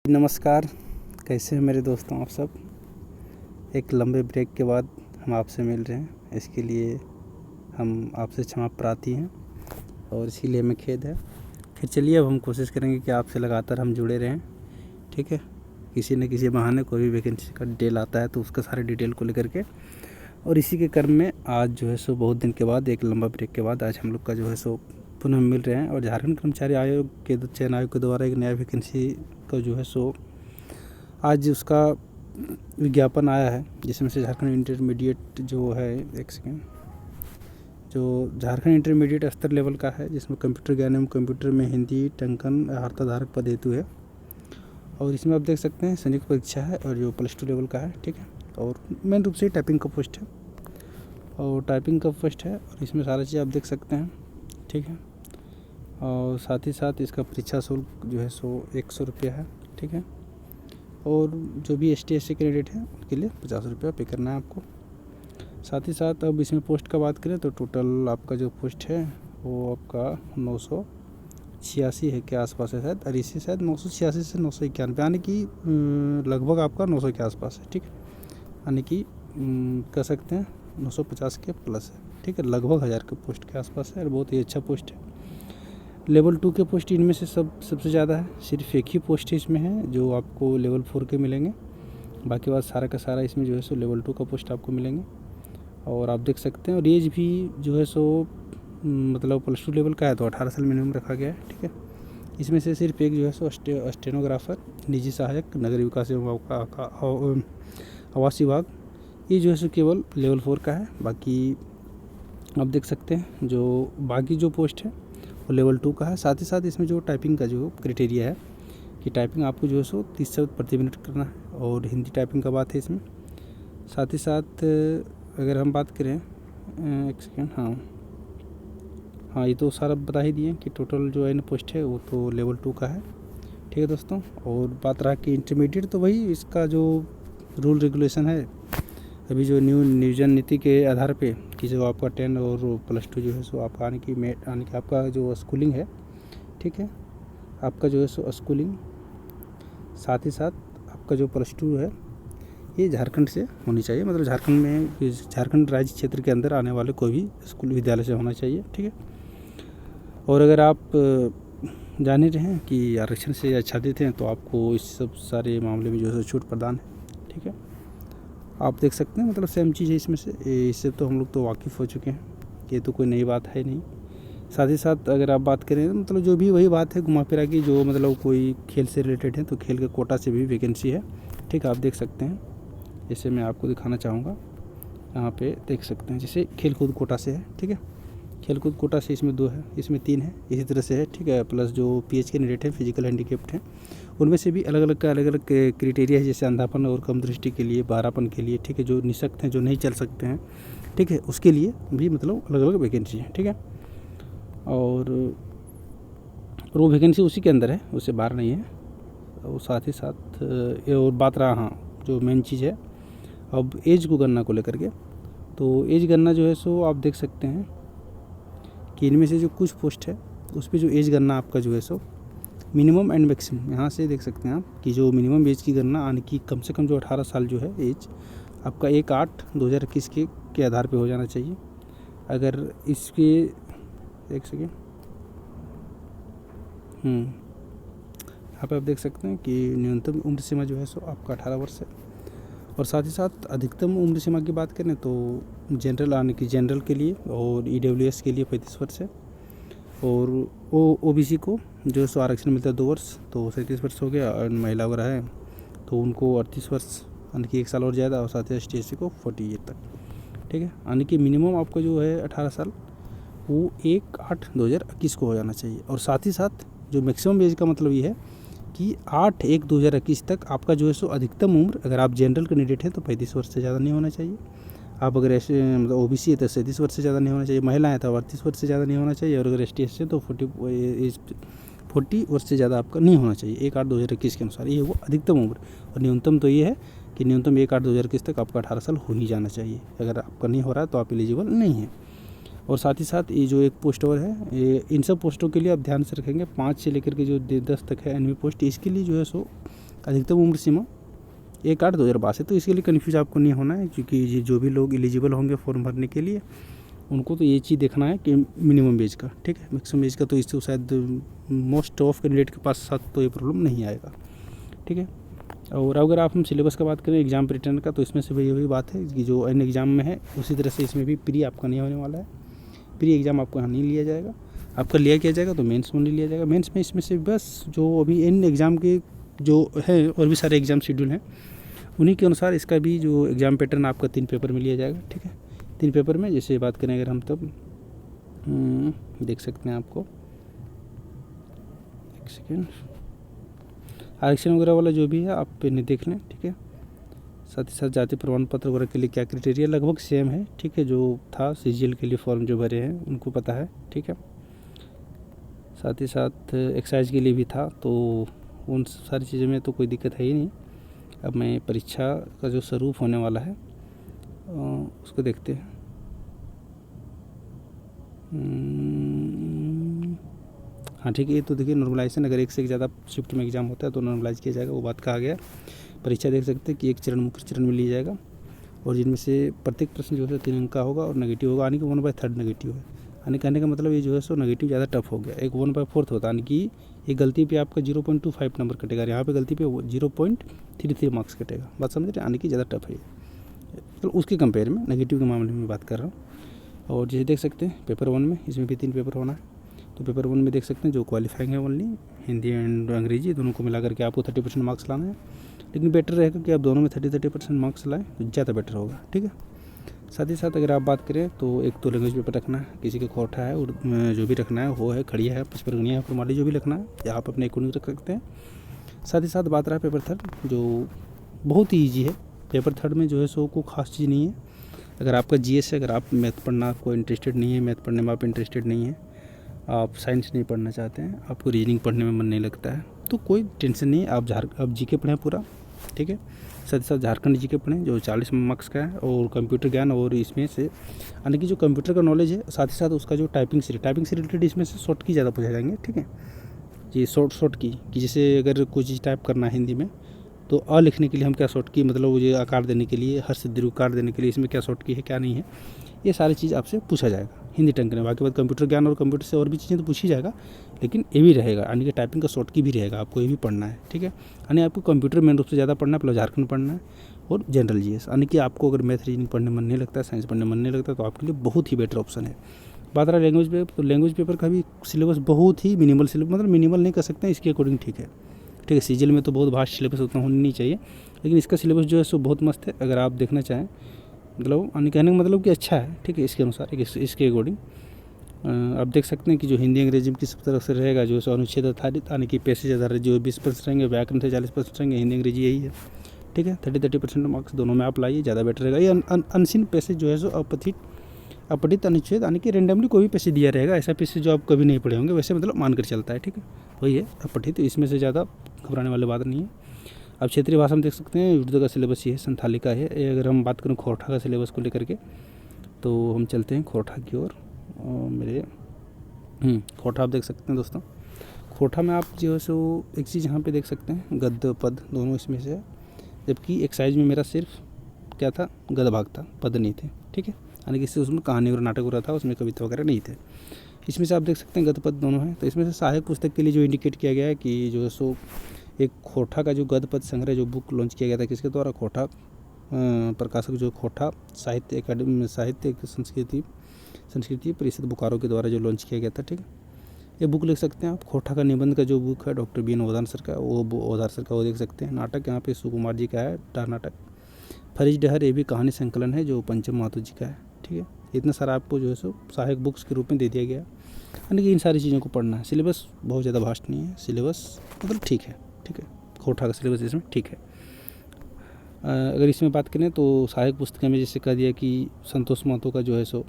नमस्कार, कैसे हैं मेरे दोस्तों आप सब। एक लंबे ब्रेक के बाद हम आपसे मिल रहे हैं, इसके लिए हम आपसे क्षमा प्रार्थी हैं और इसीलिए हमें खेद है। फिर चलिए अब हम कोशिश करेंगे कि आपसे लगातार हम जुड़े रहें, ठीक है। किसी न किसी बहाने कोई भी वैकेंसी का डिटेल आता है तो उसका सारे डिटेल को लेकर के, और इसी के क्रम में आज जो है सो बहुत दिन के बाद, एक लंबा ब्रेक के बाद आज हम लोग का जो है सो पुनः मिल रहे हैं। और झारखंड कर्मचारी आयोग के चयन आयोग के द्वारा एक नया वैकेंसी का जो है सो आज उसका विज्ञापन आया है, जिसमें से झारखंड इंटरमीडिएट जो है, एक सेकेंड, जो झारखंड इंटरमीडिएट स्तर लेवल का है, जिसमें कंप्यूटर ज्ञान एवं कंप्यूटर में हिंदी टंकन अर्हताधारक पद हेतु है। और इसमें आप देख सकते हैं संयुक्त परीक्षा है और जो +2 लेवल का है, ठीक है। और मेन रूप से टाइपिंग का पोस्ट है और इसमें सारा चीज़ आप देख सकते हैं, ठीक है। और साथ ही साथ इसका परीक्षा शुल्क जो है सो 100 रुपया है, ठीक है। और जो भी ST/SC कैंडिडेट हैं उनके लिए 50 रुपया पे करना है आपको। साथ ही साथ अब इसमें पोस्ट का बात करें तो टोटल आपका जो पोस्ट है वो आपका 986 है के आसपास है शायद, और इसी शायद 986 से 991, यानी कि लगभग आपका 900 के आसपास है, ठीक है। यानी कि कह सकते हैं 950 के प्लस है, ठीक है। लगभग 1000 के पोस्ट के आसपास है और बहुत ही अच्छा पोस्ट है। लेवल 2 के पोस्ट इनमें से सबसे ज़्यादा है, सिर्फ एक ही पोस्ट इसमें है जो आपको लेवल 4 के मिलेंगे। बाकी बात सारा का सारा इसमें जो है सो लेवल 2 का पोस्ट आपको मिलेंगे। और आप देख सकते हैं, और एज भी जो है सो मतलब +2 लेवल का है तो 18 साल मिनिमम रखा गया है, ठीक है। इसमें से सिर्फ एक जो है सो स्टेनोग्राफर, निजी सहायक, नगर विकास एवं आवास विभाग, ये जो है सो केवल लेवल 4 का है। बाकी आप देख सकते हैं जो बाकी जो पोस्ट है वो लेवल 2 का है। साथ ही साथ इसमें जो टाइपिंग का जो क्राइटेरिया है कि टाइपिंग आपको जो है सो 30 शब्द प्रति मिनट करना है, और हिंदी टाइपिंग का बात है इसमें। साथ ही साथ अगर हम बात करें, एक सेकेंड, हाँ ये तो सारा बता ही दिए कि टोटल जो है पोस्ट है वो तो लेवल 2 का है, ठीक है दोस्तों। और बात रहा कि इंटरमीडिएट, तो वही इसका जो रूल रेगुलेशन है अभी जो न्यू नियोजन नीति के आधार पे कि जो आपका 10 और +2 जो है सो आपका आने की आपका जो स्कूलिंग है, ठीक है, आपका जो है सो स्कूलिंग, साथ ही साथ आपका जो +2 है ये झारखंड से होनी चाहिए, मतलब झारखंड में, झारखंड राज्य क्षेत्र के अंदर आने वाले कोई भी स्कूल विद्यालय से होना चाहिए, ठीक है। और अगर आप जान ही रहे हैं कि आरक्षण से आच्छादित हैं तो आपको इस सब सारे मामले में जो है छूट प्रदान है, ठीक है। आप देख सकते हैं, मतलब सेम चीज़ है इसमें से, इससे तो हम लोग तो वाकिफ़ हो चुके हैं, ये तो कोई नई बात है नहीं। साथ ही साथ अगर आप बात करें मतलब जो भी वही बात है घुमा फिरा की, जो मतलब कोई खेल से रिलेटेड है तो खेल के कोटा से भी वैकेंसी है, ठीक है। आप देख सकते हैं, जैसे मैं आपको दिखाना चाहूँगा, यहाँ पे देख सकते हैं, जैसे खेल कूद कोटा से है, ठीक है। खेल कूद कोटा से इसमें 2 है, इसमें 3 है, इसी तरह से है, ठीक है। प्लस जो PH कैंडिडेट हैं, फिजिकल हैंडीकेप्ड हैं, उनमें से भी अलग अलग क्राइटेरिया है, जैसे अंधापन और कम दृष्टि के लिए, बहरापन के लिए, ठीक है, जो निःशक्त हैं, जो नहीं चल सकते हैं, ठीक है, उसके लिए भी मतलब अलग अलग वैकेंसी है, ठीक है। और वो वैकेंसी उसी के अंदर है, उससे बाहर नहीं है। और साथ ही साथ और बात रहा, हाँ जो मेन चीज़ है अब एज को गणना को लेकर के, तो एज गणना जो है सो आप देख सकते हैं कि इनमें से जो कुछ पोस्ट है उस पर जो एज गणना आपका जो है सो मिनिमम एंड मैक्सिमम, यहाँ से देख सकते हैं आप कि जो मिनिमम एज की गणना, यानी कि कम से कम जो 18 साल जो है एज आपका 1/8/2021 के आधार पे हो जाना चाहिए। अगर इसके एक सेकेंड, यहाँ पे आप देख सकते हैं कि न्यूनतम उम्र सीमा जो है सो आपका 18 वर्ष है। और साथ ही साथ अधिकतम उम्र सीमा की बात करें तो जनरल, यानी कि जनरल के लिए और EWS के लिए 35 वर्ष है, और OBC को जो सो आरक्षण मिलता है 2 वर्ष, तो 37 वर्ष हो गया। और महिला वगैरह है तो उनको 38 वर्ष, यानी कि 1 साल और ज़्यादा, और साथ ही ST/SC को 40 ईयर तक, ठीक है। यानी कि मिनिमम आपका जो है 18 साल वो 1/8/2021 को हो जाना चाहिए। और साथ ही साथ जो मैक्सिमम एज का मतलब ये है कि 8/1/2021 तक आपका जो है सो अधिकतम उम्र, अगर आप जनरल कैंडिडेट हैं तो 35 वर्ष से ज़्यादा नहीं होना चाहिए। आप अगर ऐसे मतलब OBC है तो 37 वर्ष से ज़्यादा नहीं होना चाहिए, महिला है तो 38 वर्ष से ज़्यादा नहीं होना चाहिए, और अगर ST/SC है तो 40 वर्ष से ज़्यादा आपका नहीं होना चाहिए 1/8/2021 के अनुसार। ये वो अधिकतम उम्र, और न्यूनतम तो ये है कि न्यूनतम 1/8/2021 तक आपका 18 साल हो ही जाना चाहिए। अगर आपका नहीं हो रहा है तो आप एलिजिबल नहीं है। और साथ ही साथ ये जो एक पोस्ट और है, इन सब पोस्टों के लिए आप ध्यान से रखेंगे, 5 से लेकर के जो 10 तक है एनवी पोस्ट, इसके लिए जो है सो अधिकतम उम्र सीमा 1/8/2022 है। तो इसके लिए कन्फ्यूज आपको नहीं होना है, क्योंकि ये जो भी लोग एलिजिबल होंगे फॉर्म भरने के लिए उनको तो ये चीज़ देखना है कि मिनिमम एज का, ठीक है। मैक्सिमम एज का तो इससे शायद मोस्ट ऑफ कैंडिडेट के पास साथ तो ये प्रॉब्लम नहीं आएगा, ठीक है। और अगर आप हम सिलेबस का बात करें एग्ज़ाम रिटर्न का, तो इसमें से वही बात है कि जो एन एग्ज़ाम में है उसी तरह से इसमें भी प्री आपका नहीं होने वाला है। प्री एग्ज़ाम आपको यहाँ नहीं लिया जाएगा, आपका लिया किया जाएगा तो मेंस में नहीं लिया जाएगा। मेंस में इसमें से बस जो अभी एन एग्ज़ाम के जो है और भी सारे एग्ज़ाम शेड्यूल हैं उन्हीं के अनुसार इसका भी जो एग्ज़ाम पैटर्न आपका 3 पेपर में लिया जाएगा, ठीक है। 3 पेपर में जैसे बात करें अगर हम तब देख सकते हैं आपको, एक सेकेंड, आरक्षण वगैरह वाला जो भी है आप पहले देख लें, ठीक है। साथ ही साथ जाति प्रमाण पत्र वगैरह के लिए क्या क्राइटेरिया लगभग सेम है, ठीक है। जो था सीजीएल के लिए फॉर्म जो भरे हैं उनको पता है, ठीक है। साथ ही साथ एक्साइज के लिए भी था, तो उन सारी चीज़ों में तो कोई दिक्कत है ही नहीं। अब मैं परीक्षा का जो स्वरूप होने वाला है उसको देखते हैं। हाँ ठीक है, ये तो देखिए नॉर्मलाइजेशन, अगर एक से एक ज़्यादा शिफ्ट में एग्ज़ाम होता है तो नॉर्मलाइज किया जाएगा, वो बात कहा गया। परीक्षा देख सकते हैं कि एक चरण मुख्य चरण में लिया जाएगा और जिनमें से प्रत्येक प्रश्न जो है 3 अंक का होगा और नेगेटिव होगा, यानी कि 1/3 नेगेटिव है। यानी कहने का मतलब ये जो है सो नेगेटिव ज़्यादा टफ हो गया। एक 1/4 होता है, यानी कि एक गलती पे आपका 0.25 नंबर कटेगा, यहाँ पे गलती पे 0.33 मार्क्स कटेगा। बात समझ रहे हैं, यानी कि ज़्यादा टफ है। तो उसके कंपेयर में नेगेटिव के मामले में बात कर रहा हूँ। और जैसे देख सकते हैं पेपर 1 में इसमें भी 3 पेपर होना है। तो पेपर 1 में देख सकते हैं जो क्वालिफाइंग है ओनली हिंदी एंड अंग्रेजी दोनों को मिला करके आपको 30% मार्क्स लाना है। लेकिन बेटर रहेगा कि आप दोनों में 30% मार्क्स लाएँ तो ज़्यादा बेटर होगा, ठीक है। साथ ही साथ अगर आप बात करें तो एक तो लैंग्वेज पेपर रखना है, किसी का खोटा है और जो भी रखना है वो है, खड़िया है, पचपरगनिया है, कुरमाली जो भी रखना है या आप अपने अकॉर्डिंग रख सकते हैं। साथ ही साथ बात रहा पेपर 3 जो बहुत ही ईजी है। पेपर 3 में जो है सो को खास चीज़ नहीं है। अगर आपका जीएस है, अगर आप मैथ पढ़ना आपको इंटरेस्टेड नहीं है, मैथ पढ़ने में आप इंटरेस्टेड नहीं है, आप साइंस नहीं पढ़ना चाहते हैं, आपको रीजनिंग पढ़ने में मन नहीं लगता है, तो कोई टेंशन नहीं है। आप जीके पढ़ें पूरा, ठीक है। साथ ही साथ झारखंड जीके पढ़ें जो 40 मार्क्स का है, और कंप्यूटर ज्ञान, और इसमें से यानी कि जो कंप्यूटर का नॉलेज है, साथ ही साथ उसका जो टाइपिंग से रिलेटेड इसमें से शॉर्ट की ज़्यादा पूछा जाएंगे, ठीक है। ये शॉर्ट की कि जैसे अगर कोई चीज़ टाइप करना है हिंदी में तो अ लिखने के लिए हम क्या शॉर्ट की, मतलब मुझे आकार देने के लिए, हर से दीर्घकार देने के लिए इसमें क्या शॉर्ट की है क्या नहीं है, ये सारी चीज़ आपसे पूछा जाएगा हिंदी टंग में। बाकी बात कंप्यूटर ज्ञान और कंप्यूटर से और भी चीज़ें तो पूछी जाएगा, लेकिन ये भी रहेगा, यानी कि टाइपिंग का शॉर्ट की भी रहेगा, आपको ये भी पढ़ना है, ठीक है। यानी आपको कंप्यूटर मेन रूप से ज़्यादा पढ़ना है, प्लस झारखंड पढ़ना है और जनरल जीएस। यानी कि आपको अगर मैथ रीजनिंग पढ़ने मन नहीं लगता है, साइंस पढ़ने मन नहीं लगता, तो आपके लिए बहुत ही बेटर ऑप्शन है। बात रहा लैंग्वेज पेपर, तो लैंग्वेज पेपर का भी सिलेबस बहुत ही मिनिमल सिलेबस, मतलब मिनिमल नहीं कर सकते हैं, इसके अकॉर्डिंग ठीक है, ठीक है। सीजीएल में तो बहुत भास्ट सिलेबस उतना होनी नहीं चाहिए, लेकिन इसका सिलेबस जो है सो बहुत मस्त है। अगर आप देखना चाहें, मतलब यानी कहने का मतलब कि अच्छा है, ठीक है। इसके अनुसार इसके अकॉर्डिंग आप देख सकते हैं कि जो हिंदी अंग्रेजी किस तरह से रहेगा, जो है अनुच्छेद आधारित, यानी कि पैसेज आधारित जो 20% रहेंगे, व्याकरण से 40% रहेंगे, हिंदी अंग्रेजी यही है, ठीक है। 30% मार्क्स दोनों में आप लाइए, ज़्यादा बेटर रहेगा। ये अनसीन पैसेज जो है सो अपठित अनुच्छेद, यानी कि रेंडमली कोई भी पैसेज दिया रहेगा, ऐसा पैसेज जो आप कभी नहीं पढ़े होंगे, वैसे मतलब मानकर चलता है, ठीक है। वही है अपठित, इसमें से ज़्यादा घबराने वाली बात नहीं है। अब क्षेत्रीय भाषा में देख सकते हैं उर्दू का सिलेबस ये है, संथाली का है। अगर हम बात करें खोरठा का सिलेबस को लेकर के, तो हम चलते हैं खोरठा की ओर। मेरे खोरठा आप देख सकते हैं दोस्तों, खोरठा में आप जो है सो एक चीज़ यहाँ पे देख सकते हैं, गद्य पद दोनों इसमें से है, जबकि एक्साइज में मेरा सिर्फ क्या था, गद्य भाग था, पद नहीं थे, ठीक है। यानी कि इससे उसमें कहानी और नाटक हो रहा था, उसमें कविता वगैरह नहीं थे। इसमें से आप देख सकते हैं गद्य पद दोनों हैं। तो इसमें से सहायक पुस्तक के लिए जो इंडिकेट किया गया है कि जो है सो एक खोरठा का जो गद्य पद संग्रह जो बुक लॉन्च किया गया था, किसके द्वारा, खोरठा प्रकाशक जो खोरठा साहित्य अकादमी, साहित्य संस्कृति परिषद बोकारो के द्वारा जो लॉन्च किया गया था, ठीक है। ये बुक लिख सकते हैं आप। खोरठा का निबंध का जो बुक है डॉक्टर बीएन ओधार सर का, वो देख सकते हैं। नाटक यहाँ पे सुकुमार जी का है, डार नाटक। फरीज डहर, ये भी कहानी संकलन है जो पंचम महतो जी का है, ठीक है। इतना सारा आपको जो है सो सहायक बुक्स के रूप में दे दिया गया, यानी कि इन सारी चीज़ों को पढ़ना है। सिलेबस बहुत ज़्यादा भास्ट नहीं है, सिलेबस मतलब ठीक है, ठीक है। खोरठा का सिलेबस इसमें ठीक है। अगर इसमें बात करें तो सहायक पुस्तक में जैसे कह दिया कि संतोष महतो का जो है सो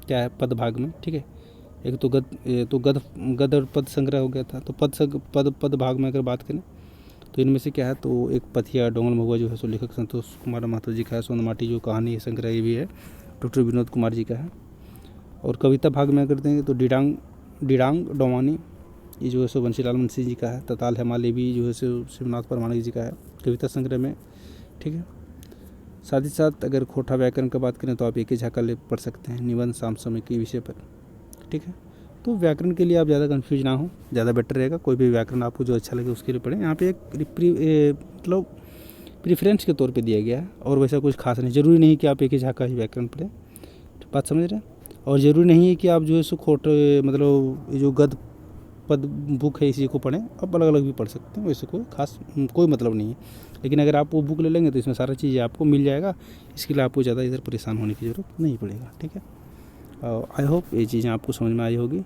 क्या है, पद भाग में, ठीक है। एक तो गद और पद संग्रह हो गया था। तो पद भाग में अगर बात करें तो इनमें से क्या है, तो एक पथिया डोंगल महुआ जो है सो लेखक संतोष कुमार महतो जी का है। सोनमाटी जो कहानी संग्रह ये भी है डॉक्टर विनोद कुमार जी का है। और कविता भाग में अगर देंगे तो डिडांग डोमानी, ये जो है सो बंसीलाल मुंशी जी का है। तताल हेमालय भी जो है सो शिवनाथ परमाणु जी का है कविता संग्रह में, ठीक है। साथ ही साथ अगर खोटा व्याकरण की बात करें तो आप एक ही झाका ले पढ़ सकते हैं निबंध समसामयिकी विषय पर, ठीक है। तो व्याकरण के लिए आप ज़्यादा कंफ्यूज ना हो, ज़्यादा बेटर रहेगा। कोई भी व्याकरण आपको जो अच्छा लगे उसके लिए पढ़ें। यहाँ पे एक मतलब प्रीफरेंस के तौर पे दिया गया है और वैसा कुछ खास नहीं। ज़रूरी नहीं कि आप एक ही झाका ही व्याकरण पढ़ें, बात समझ रहे हैं। और ज़रूरी नहीं है कि आप जो है सो खोटे मतलब ये जो गद्य पद बुक है इसी को पढ़ें, आप अलग अलग भी पढ़ सकते हैं, वैसे कोई खास कोई मतलब नहीं है। लेकिन अगर आप वो बुक ले लेंगे तो इसमें सारा चीज़ें आपको मिल जाएगा, इसके लिए आपको ज़्यादा इधर परेशान होने की ज़रूरत नहीं पड़ेगा, ठीक है। आई होप ये चीज़ें आपको समझ में आई होगी।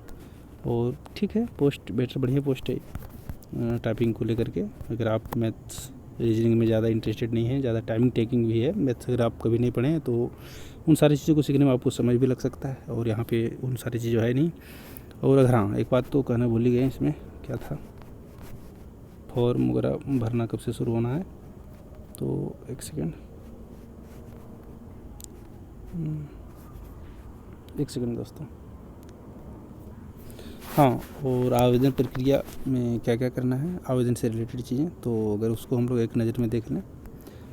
और ठीक है, पोस्ट बेटर बढ़िया पोस्ट है टाइपिंग को लेकर के। अगर आप मैथ्स रीजनिंग में ज़्यादा इंटरेस्टेड नहीं है, ज़्यादा टाइमिंग टेकिंग भी है, मैथ्स अगर आप कभी नहीं पढ़े हैं तो उन सारी चीज़ों को सीखने में आपको समय भी लग सकता है, और यहाँ पे उन सारी चीज़ें है नहीं। और अगर हाँ एक बात तो कहना भूल ही गए, इसमें क्या था, फॉर्म वगैरह भरना कब से शुरू होना है, तो एक सेकेंड दोस्तों। हाँ, और आवेदन प्रक्रिया में क्या क्या करना है, आवेदन से रिलेटेड चीज़ें, तो अगर उसको हम लोग एक नज़र में देख लें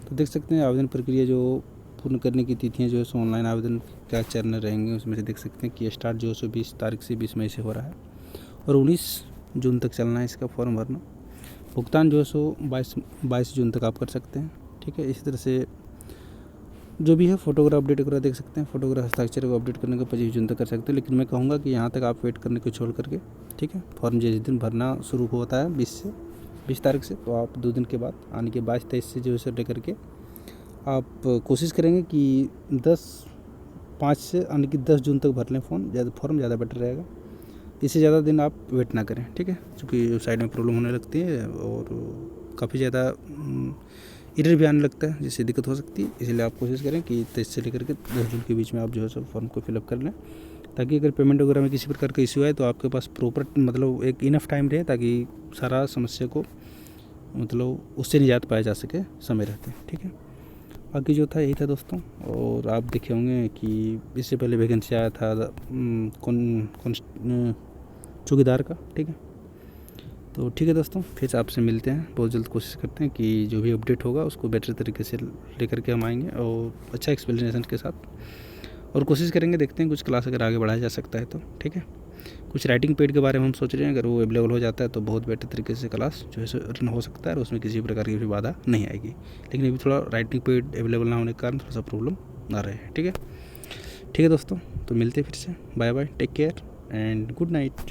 तो देख सकते हैं आवेदन प्रक्रिया जो पूर्ण करने की तिथियाँ जो है सो ऑनलाइन आवेदन क्या चरण रहेंगे उसमें से देख सकते हैं कि स्टार्ट जो है सो 20 तारीख से 20 मई से हो रहा है और 19 जून तक चलना है इसका फॉर्म भरना। भुगतान जो है सो 22 जून तक आप कर सकते हैं, ठीक है। इसी तरह से जो भी है फोटोग्राफ अपडेट वगैरह देख सकते हैं, फोटोग्राफ हस्ताक्षर को अपडेट करने का 25 जून तक कर सकते हैं। लेकिन मैं कहूँगा कि यहाँ तक आप वेट करने को छोड़ करके, ठीक है, फॉर्म जिस दिन भरना शुरू होता है 20 तारीख से, तो आप 2 दिन के बाद आने के 22-23 से जो है लेकर के आप कोशिश करेंगे कि 5 से यानी कि 10 जून तक भर लें फॉर्म, ज़्यादा बेटर रहेगा। इससे ज़्यादा दिन आप वेट ना करें, ठीक है, क्योंकि साइड में प्रॉब्लम होने लगती है और काफ़ी ज़्यादा एरर भी आने लगता है जिससे दिक्कत हो सकती है। इसलिए आप कोशिश करें कि 23 से लेकर के 10 जून के बीच में आप जो है सब फॉर्म को फिलअप कर लें, ताकि अगर पेमेंट वगैरह में किसी प्रकार का इश्यू आए तो आपके पास प्रॉपर मतलब एक इनफ टाइम रहे, ताकि सारा समस्या को मतलब उससे निजात पाया जा सके समय रहते, ठीक है। बाकी जो था यही था दोस्तों। और आप देखे होंगे कि इससे पहले वैकेंसी आया था चौकीदार का, ठीक है। तो ठीक है दोस्तों, फिर से आपसे मिलते हैं, बहुत जल्द कोशिश करते हैं कि जो भी अपडेट होगा उसको बेटर तरीके से लेकर के हम आएंगे और अच्छा एक्सप्लेनेशन के साथ, और कोशिश करेंगे, देखते हैं कुछ क्लास अगर आगे बढ़ाया जा सकता है तो, ठीक है। कुछ राइटिंग पेड के बारे में हम सोच रहे हैं, अगर वो अवेलेबल हो जाता है तो बहुत बेटर तरीके से क्लास जो है रन हो सकता है और उसमें किसी प्रकार की भी बाधा नहीं आएगी। लेकिन अभी थोड़ा राइटिंग पेड अवेलेबल ना होने के कारण थोड़ा सा प्रॉब्लम आ रहे हैं, ठीक है। ठीक है दोस्तों, तो मिलते हैं फिर से, bye bye, take care and good night.